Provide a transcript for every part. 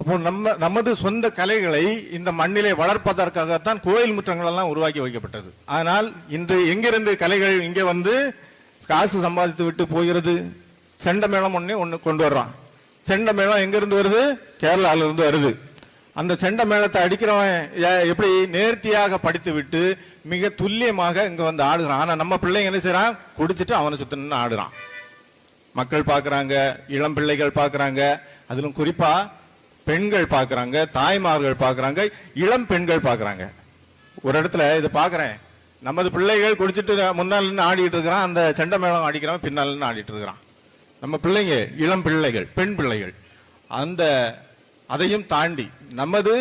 அப்போ நமது சொந்த கலைகளை இந்த மண்ணிலே வளர்ப்பதற்காகத்தான் கோயில் முற்றங்கள் எல்லாம் உருவாக்கி வைக்கப்பட்டது. ஆனால் இன்று எங்கிருந்து கலைகள் இங்கே வந்து காசு சம்பாதித்து விட்டு போகிறது? செண்ட மேளம் ஒன்று கொண்டு வர்றான். செண்ட மேளம் எங்கிருந்து வருது? கேரளால இருந்து வருது. அந்த செண்ட மேளத்தை அடிக்கிறவன் எப்படி நேர்த்தியாக படித்து விட்டு மிக துல்லியமாக இங்க வந்து ஆடுகிறான். ஆனா நம்ம பிள்ளைங்க என்ன செய்யறான்? குடிச்சிட்டு அவனை சுத்த நின்று ஆடுறான். மக்கள் பாக்குறாங்க, இளம் பிள்ளைகள் பாக்குறாங்க, அதிலும் குறிப்பா பெண்கள் பாக்குறாங்க, தாய்மார்கள் பாக்குறாங்க, இளம் பெண்கள் பாக்குறாங்க. ஒரு இடத்துல இது பாக்குறேன், நமது பிள்ளைகள் குடிச்சிட்டு முன்னால் நின்று ஆடிட்டு இருக்கிறான், அந்த செண்ட மேளம் அடிக்கிறவன் பின்னால் நின்று ஆடிட்டு இருக்கிறான். நம்ம பிள்ளைங்க இளம் பிள்ளைகள், பெண் பிள்ளைகள். அந்த அதையும் தாண்டி நமது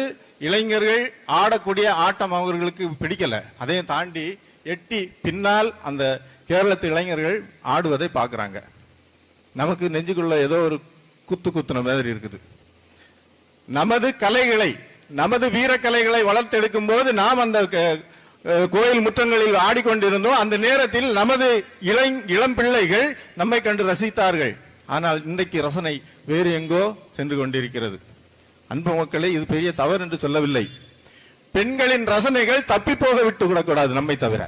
இளைஞர்கள் ஆடக்கூடிய ஆட்டம் அவர்களுக்கு பிடிக்கல. அதையும் தாண்டி எட்டி பின்னால் அந்த கேரளத்து இளைஞர்கள் ஆடுவதை பார்க்குறாங்க. நமக்கு நெஞ்சுக்குள்ள ஏதோ ஒரு குத்துன மாதிரி இருக்குது. நமது கலைகளை, நமது வீரக்கலைகளை வளர்த்தெடுக்கும் போது நாம் அந்த கோயில் முற்றங்களில் ஆடிக்கொண்டிருந்தோம். அந்த நேரத்தில் நமது இளம் பிள்ளைகள் நம்மை கண்டு ரசித்தார்கள். ஆனால் இன்றைக்கு ரசனை வேறு எங்கோ சென்று கொண்டிருக்கிறது. அன்பு மக்களே, இது பெரிய தவறு என்று சொல்லவில்லை. பெண்களின் ரசனைகள் தப்பி போக விட்டு விடக்கூடாது நம்மை தவிர.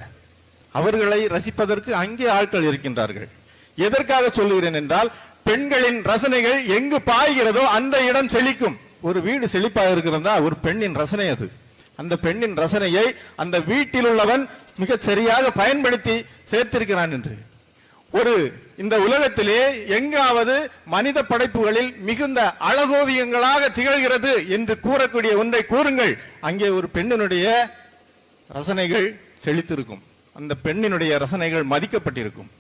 அவர்களை ரசிப்பதற்கு அங்கே ஆட்கள் இருக்கின்றார்கள். எதற்காக சொல்லுகிறேன் என்றால், பெண்களின் ரசனைகள் எங்கு பாய்கிறதோ அந்த இடம் செழிக்கும். ஒரு வீடு செழிப்பாக இருக்கிறதா ஒரு பெண்ணின் ரசனை அது. அந்த பெண்ணின் ரசனையை அந்த வீட்டில் உள்ளவன் மிக சரியாக பயன்படுத்தி சேர்த்திருக்கிறான் என்று. ஒரு இந்த உலகத்திலே எங்காவது மனித படைப்புகளில் மிகுந்த அழகோவியங்களாக திகழ்கிறது என்று கூறக்கூடிய ஒன்றை கூறுங்கள். அங்கே ஒரு பெண்ணினுடைய ரசனைகள் செழித்திருக்கும், அந்த பெண்ணினுடைய ரசனைகள் மதிக்கப்பட்டிருக்கும்.